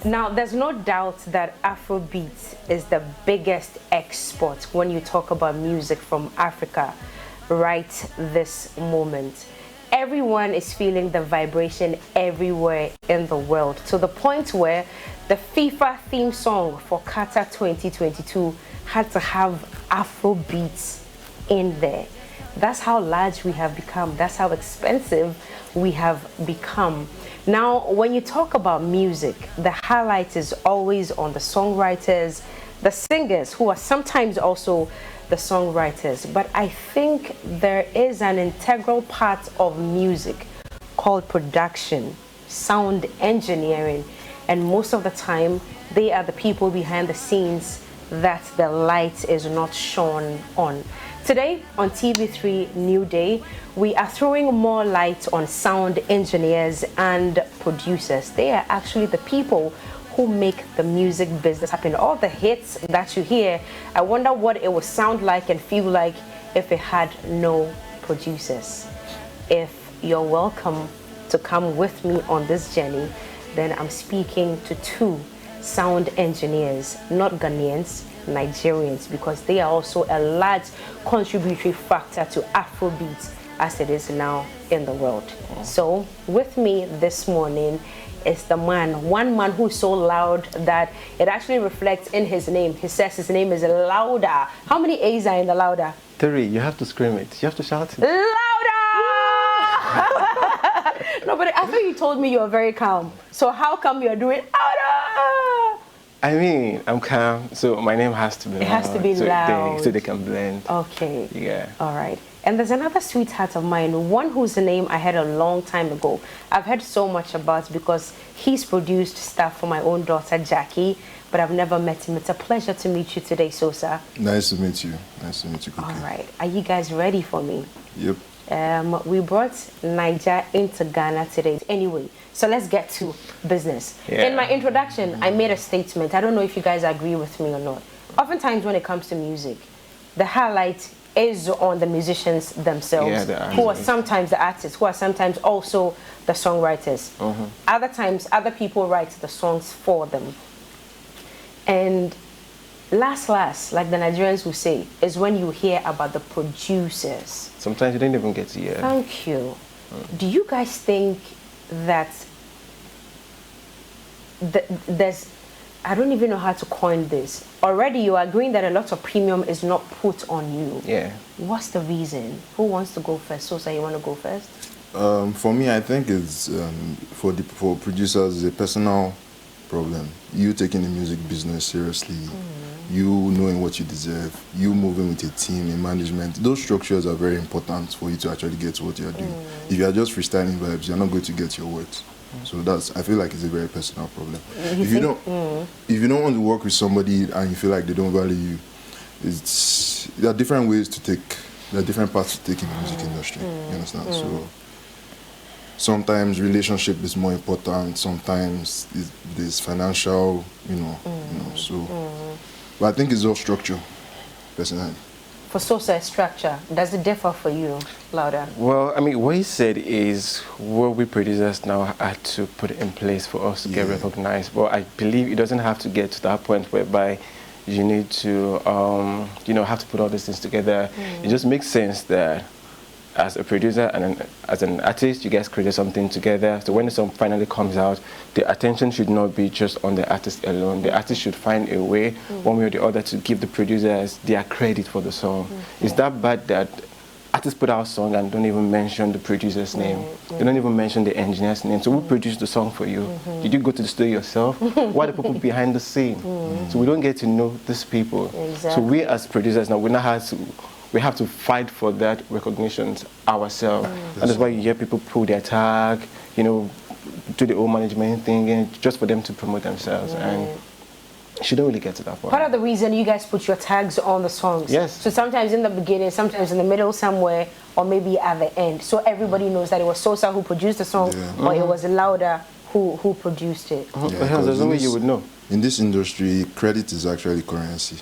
Now, there's no doubt that Afrobeat is the biggest export when you talk about music from Africa right this moment. Everyone is feeling the vibration everywhere in the world, to the point where the FIFA theme song for Qatar 2022 had to have Afrobeats in there. That's how large we have become. That's how expensive we have become. Now, when you talk about music, the highlight is always on the songwriters, the singers, who are sometimes also the songwriters. But I think there is an integral part of music called production, sound engineering, and most of the time, they are the people behind the scenes that the light is not shone on. Today on TV3Newday, we are throwing more light on sound engineers and producers. They are actually the people who make the music business happen. All the hits that you hear, I wonder what it would sound like and feel like if it had no producers. If you're welcome to come with me on this journey, then I'm speaking to two sound engineers, not Ghanaians, Nigerians, because they are also a large contributory factor to Afrobeat as it is now in the world. So with me this morning is the one man who's so loud that it actually reflects in his name. He says his name is Louddaaa. How many A's are in the Louddaaa? 3. You have to scream it. You have to shout it. Louddaaa! No, but I thought you told me you were very calm. So how come you're doing Louddaaa? I mean, I'm calm, so my name has to be loud. It has to be loud. So they can blend. Okay. Yeah. All right. And there's another sweetheart of mine, one whose name I heard a long time ago. I've heard so much about because he's produced stuff for my own daughter, Jackie, but I've never met him. It's a pleasure to meet you today, SOSA. Nice to meet you. Nice to meet you, Cookie. All right. Are you guys ready for me? Yep. We brought Niger into Ghana today. Anyway, so let's get to business. Yeah. In my introduction, I made a statement. I don't know if you guys agree with me or not. Oftentimes when it comes to music, the highlight is on the musicians themselves, who are sometimes the artists, who are sometimes also the songwriters. Other times, other people write the songs for them. And last, like the Nigerians will say, is when you hear about the producers. Sometimes you don't even get to hear. Thank you. Do you guys think that there's, I don't even know how to coin this. Already you are agreeing that a lot of premium is not put on you. Yeah. What's the reason? Who wants to go first? Sosa, you want to go first? For me, I think it's for producers, it's a personal problem. You taking the music business seriously, you knowing what you deserve, you moving with a team in management. Those structures are very important for you to actually get to what you're doing. If you are just freestyling vibes, you're not going to get your words. So I feel like it's a very personal problem. If you don't want to work with somebody and you feel like they don't value you, there are different ways to take, there are different paths to take in the music industry. You understand? So sometimes relationship is more important. Sometimes there's financial, but I think it's all structure, personally. For Sosa, structure, does it differ for you, Louddaaa? Well, I mean, what he said is what we producers now had to put in place for us to get recognized. But I believe it doesn't have to get to that point whereby you need to, have to put all these things together. It just makes sense that as a producer and as an artist, you guys created something together. So when the song finally comes out, the attention should not be just on the artist alone. The artist should find a way, one way or the other, to give the producers their credit for the song. It's that bad that artists put out a song and don't even mention the producer's name. They don't even mention the engineer's name. So who produced the song for you? Did you go to the studio yourself? Who are the people behind the scene? So we don't get to know these people. Exactly. So we as producers now, we have to fight for that recognition ourselves. And that's why you hear people pull their tag, do the old management thing, and just for them to promote themselves. And she don't really get to that point. Part of the reason you guys put your tags on the songs. Yes. So sometimes in the beginning, sometimes in the middle somewhere, or maybe at the end. So everybody knows that it was Sosa who produced the song, or it was Louddaaa who produced it. There's no way you would know. In this industry, credit is actually currency.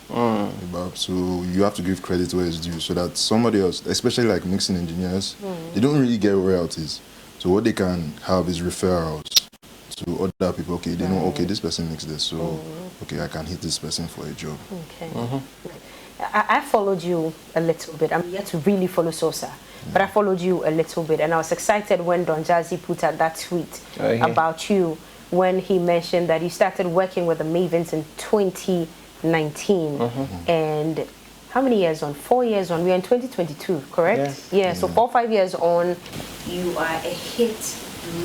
So you have to give credit where it's due, so that somebody else, especially like mixing engineers, they don't really get royalties. So what they can have is referrals. So to other people. Okay, they know, okay, this person makes this, so okay, I can hit this person for a job. Okay. I followed you a little bit. I'm yet to really follow SOSA, but I followed you a little bit, and I was excited when Don Jazzy put out that tweet about you when he mentioned that you started working with the Mavens in 2019, and how many years on? 4 years on. We are in 2022, correct? Yes. Yeah. So 4 or 5 years on, you are a hit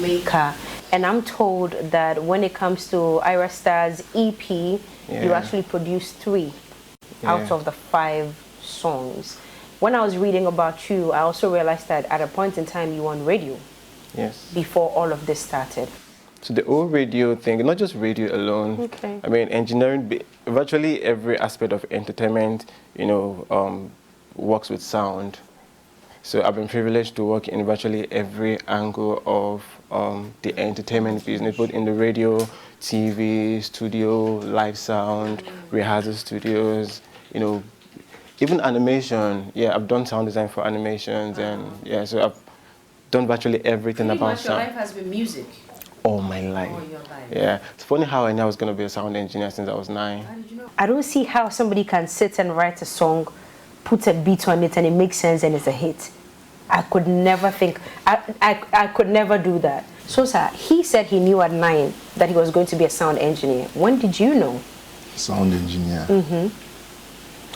maker. And I'm told that when it comes to Ira Star's EP, you actually produced 3 out of the 5 songs. When I was reading about you, I also realized that at a point in time you were on radio. Yes. Before all of this started. So the whole radio thing, not just radio alone. Okay. I mean, engineering, virtually every aspect of entertainment, you know, works with sound. So I've been privileged to work in virtually every angle of the entertainment business, both in the radio, TV, studio, live sound, rehearsal studios, you know, even animation. Yeah, I've done sound design for animations, and yeah, so I've done virtually everything about sound. Your life has been music. All my life. All your life. Yeah. It's funny how I knew I was going to be a sound engineer since I was 9. How did you know? I don't see how somebody can sit and write a song, put a beat on it, and it makes sense and it's a hit. I could never think, I could never do that. SOSA, he said he knew at 9 that he was going to be a sound engineer. When did you know? Sound engineer.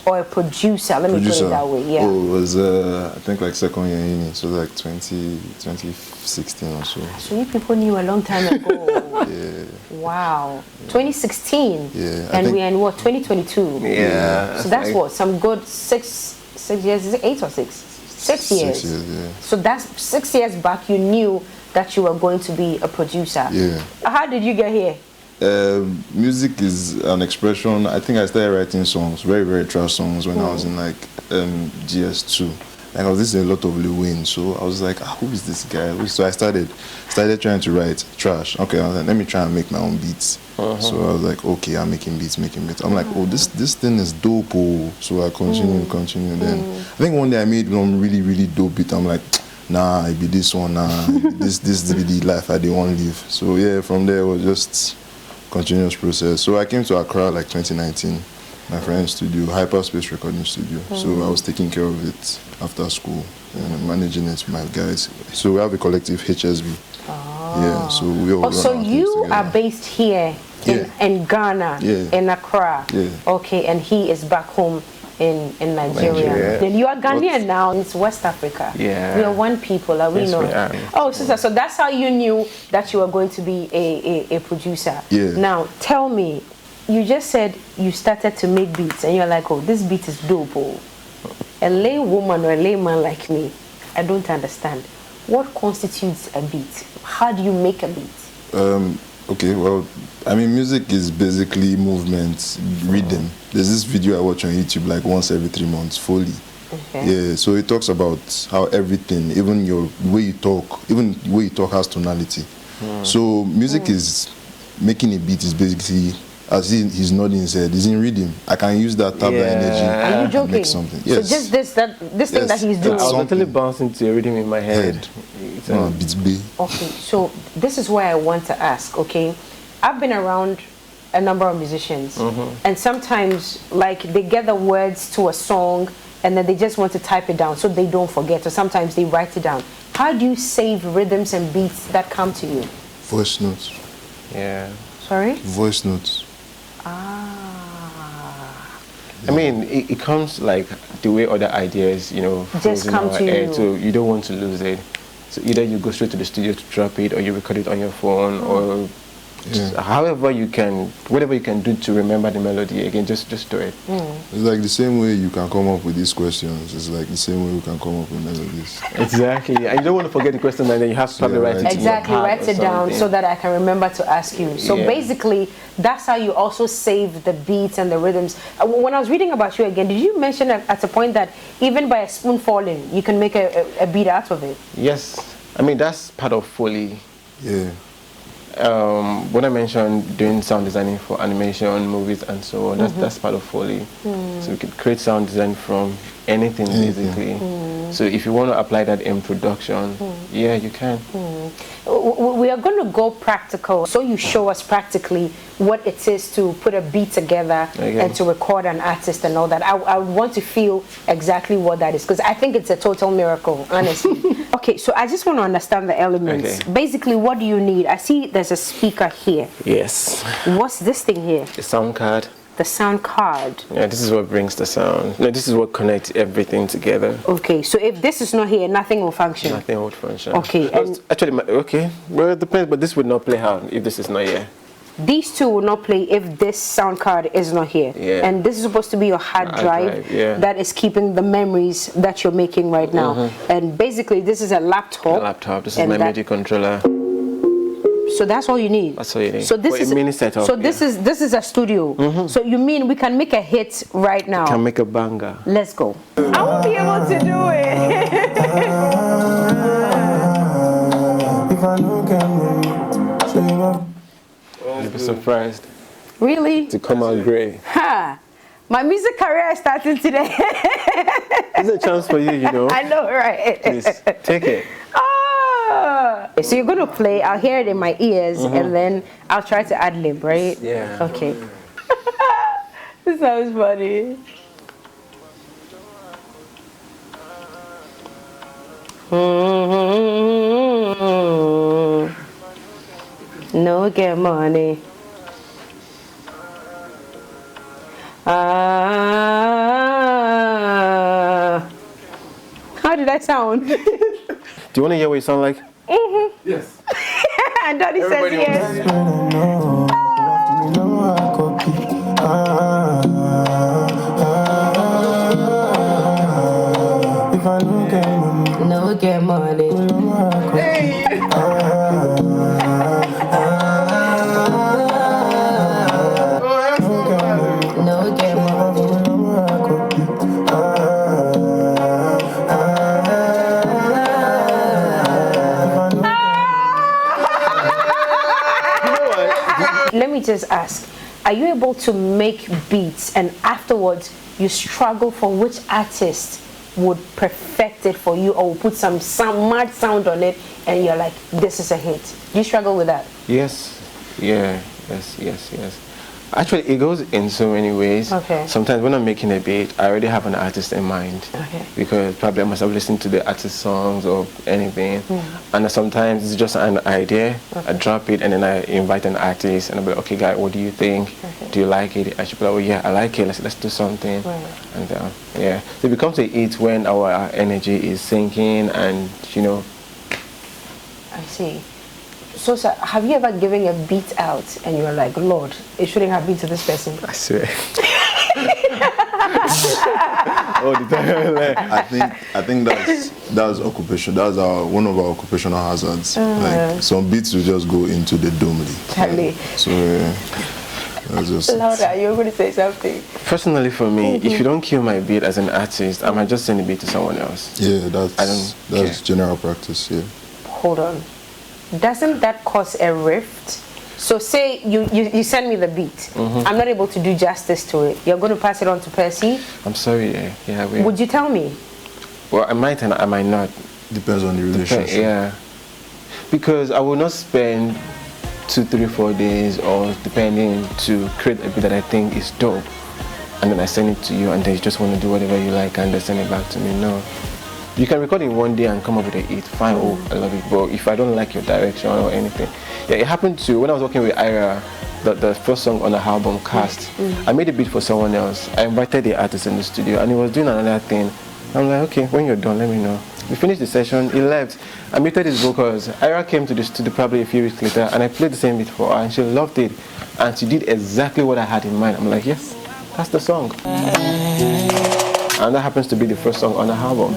Or a producer, let me put it that way, yeah. Oh, it was, I think like second year uni, so like 2016 or so. So you people knew a long time ago. Yeah. Wow. 2016. Yeah. And we are in what, 2022? Yeah. So that's what, some good 6 years, is it 8 or 6? 6 years. 6 years, yeah. So that's 6 years back you knew that you were going to be a producer. Yeah. How did you get here? Music is an expression. I think I started writing songs, very, very trash songs when I was in like GS2. Like I was listening to a lot of Lil Wayne, so I was like, who is this guy? So I started trying to write trash. Okay, I was like, let me try and make my own beats. So I was like, okay, I'm making beats. I'm like, oh, this thing is dope. Oh. So I continue. Then I think one day I made one really, really dope beat. I'm like, nah, it be this one. Nah, this be the life I didn't want to live. So yeah, from there it was just continuous process. So I came to Accra like 2019, my friend's studio, Hyperspace Recording Studio. So I was taking care of it after school and managing it with my guys. So we have a collective, HSB. Yeah, so we all so you are based here in Ghana, in Accra. Yeah. Okay, and he is back home in Nigeria. Then you are Ghanaian now. It's West Africa. Yeah. We are one people. Are we Yes, not? we are. Oh, sister. So that's how you knew that you were going to be a producer. Yeah. Now tell me, you just said you started to make beats, and you're like, oh, this beat is dope. Oh. A lay woman or a layman like me, I don't understand. What constitutes a beat? How do you make a beat? Okay, well, I mean, music is basically movement, rhythm. There's this video I watch on YouTube like once every 3 months, Foley. Okay. Yeah, so it talks about how everything, even your way you talk, has tonality. So music is making a beat is basically, as he's nodding his head, is in rhythm. I can use that type of energy. Are you joking? Make something. Yes. So just this thing that he's doing. I was actually bouncing to a rhythm in my head. Beats B. Okay, so this is why I want to ask, okay? I've been around a number of musicians, and sometimes, like, they get the words to a song, and then they just want to type it down so they don't forget, or sometimes they write it down. How do you save rhythms and beats that come to you? Voice notes. Yeah. Sorry? Voice notes. I mean, it comes like the way other ideas, you know, just come to you. So you don't want to lose it. So either you go straight to the studio to drop it, or you record it on your phone, or however you can, whatever you can do to remember the melody again, just do it. It's like the same way you can come up with these questions. It's like the same way we can come up with melodies. Exactly. And you don't want to forget the question, and then you have to probably write it. Exactly, write it down so that I can remember to ask you. So basically, that's how you also save the beats and the rhythms. When I was reading about you again, did you mention at a point that even by a spoon falling, you can make a beat out of it? Yes. I mean, that's part of Foley. Yeah. When I mentioned doing sound designing for animation, movies, and so on, that's part of Foley. So we can create sound design from anything basically. So if you want to apply that in production, yeah, you can. we are going to go practical. So you show us practically what it is to put a beat together and to record an artist and all that. I would want to feel exactly what that is, because I think it's a total miracle, honestly. Okay, so I just want to understand the elements. Basically, what do you need? I see there's a speaker here. Yes. What's this thing here? The sound card. The sound card. Yeah, this is what brings the sound. No, this is what connects everything together. Okay, so if this is not here, nothing will function. Nothing will function. Okay. And actually, okay. Well, it depends, but this would not play out if this is not here. These two will not play if this sound card is not here. Yeah. And this is supposed to be your hard drive that is keeping the memories that you're making right now. And basically, this is a laptop. This is my MIDI controller. So that's all you need. That's all you need. So this is a mini setup. So this is a studio. So you mean we can make a hit right now? Can make a banger. Let's go. I won't be able to do it. You'll be surprised. Really? To come out great. Ha! My music career is starting today. It's a chance for you, you know. I know, right? Please take it. So you're going to play, I'll hear it in my ears, and then I'll try to ad-lib, right? Yeah. Okay. This sounds funny. No get money. How did that sound? Do you want to hear what you sound like? Yes. And Daddy says yes. No get money. Hey. No get money. Let me just ask, are you able to make beats and afterwards you struggle for which artist would perfect it for you or will put some mad sound on it and you're like, this is a hit? Do you struggle with that? Yes. Yeah. Yes. Actually, it goes in so many ways. Okay. Sometimes when I'm making a beat, I already have an artist in mind. Okay. Because probably I must have listened to the artist songs or anything. And sometimes it's just an idea. I drop it and then I invite an artist and I'll be like, okay, guy, what do you think? Do you like it? I should be like, oh yeah, I like it. Let's do something. And yeah, so it becomes a hit when our energy is sinking and you know. I see. So, sir, have you ever given a beat out and you're like, Lord, it shouldn't have been to this person? I swear. All the time. I think that's occupation. That's one of our occupational hazards. Like some beats will just go into the dome. So that's just Louddaaa, you're going to say something. Personally, for me, if you don't kill my beat as an artist, I might just send the beat to someone else. Yeah, that's general practice. Yeah. Hold on. Doesn't that cause a rift? So say you send me the beat. I'm not able to do justice to it. You're going to pass it on to Percy? I'm sorry, yeah. Would you tell me? Well, I might and I might not. Depends on the relationship. Yeah. Because I will not spend 2, 3, 4 days or depending to create a beat that I think is dope. And then I send it to you and then you just want to do whatever you like and then send it back to me. No. You can record in one day and come up with a hit, fine, oh, I love it. But if I don't like your direction or anything, yeah, it happened to when I was working with Ira, the first song on the album, Cast. I made a beat for someone else. I invited the artist in the studio, and he was doing another thing. I'm like, okay, when you're done, let me know. We finished the session. He left. I muted his vocals. Ira came to the studio probably a few weeks later, and I played the same beat for her, and she loved it, and she did exactly what I had in mind. I'm like, yes, that's the song, and that happens to be the first song on the album.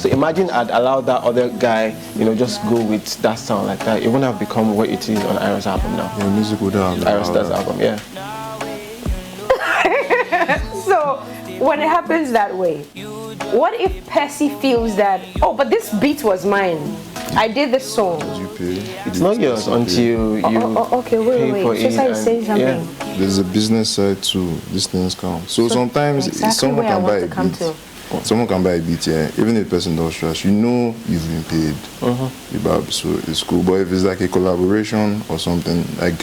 So imagine I'd allowed that other guy, just go with that sound like that. It wouldn't have become what it is on Ira's album now. Yeah, music would have. Ira's album, yeah. So when it happens that way, what if Percy feels that, oh, but this beat was mine. I did the song. You pay. It's not yours until you okay, wait. So say something. Yeah. There's a business side to these things count. So sometimes exactly someone can buy a beat. Someone can buy a beat here, even if the person does trash, you know you've been paid. So it's cool. But if it's like a collaboration or something, like,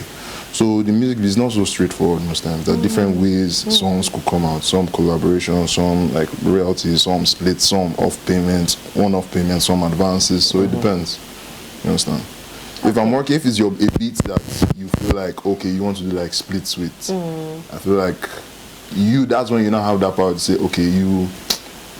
so the music is not so straightforward most times. There are different ways songs could come out. Some collaboration, some like royalties, some split, some off payments, one-off payments, some advances. So it depends. You understand? If I'm working, if it's a beat that you feel like, okay, you want to do like splits with, I feel like that's when you now have that power to say, okay,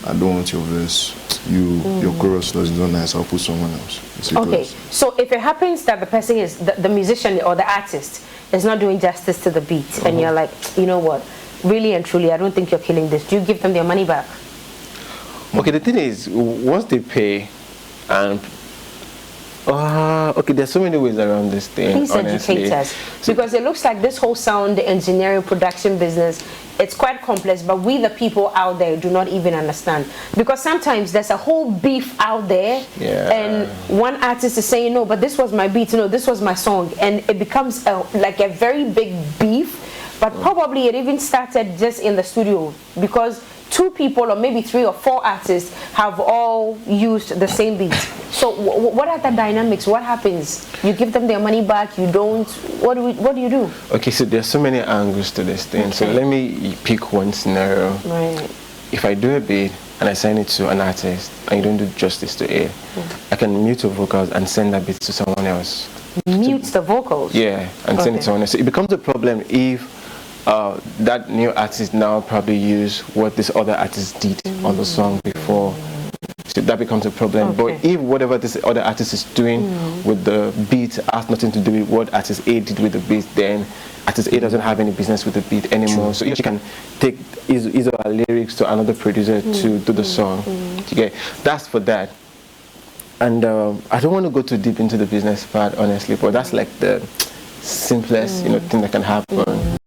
I don't want your verse, your chorus is not nice, I'll put someone else. Okay, so if it happens that the person is, the musician or the artist is not doing justice to the beat, and you're like, you know what, really and truly, I don't think you're killing this, do you give them their money back? Okay, the thing is, once they pay, and okay, there's so many ways around this thing. Please educate us, because it looks like this whole sound engineering production business, it's quite complex, but we the people out there do not even understand, because sometimes there's a whole beef out there, and one artist is saying, no, but this was my beat, no, this was my song, and it becomes like a very big beef, but probably it even started just in the studio, because 2 people or maybe 3 or 4 artists have all used the same beat. So what are the dynamics? What happens? You give them their money back, you don't? What do you do? Okay, so there's so many angles to this thing. So let me pick one scenario. Right. If I do a beat and I send it to an artist and you don't do justice to it, I can mute the vocals and send that beat to someone else. Mute the vocals? Yeah, and send it to someone else. So it becomes a problem if that new artist now probably use what this other artist did on the song before. So that becomes a problem. But if whatever this other artist is doing with the beat has nothing to do with what artist A did with the beat, then artist A doesn't have any business with the beat anymore. So she can take his or her lyrics to another producer to do the song. Okay, that's for that. And I don't want to go too deep into the business part, honestly, but that's like the simplest thing that can happen.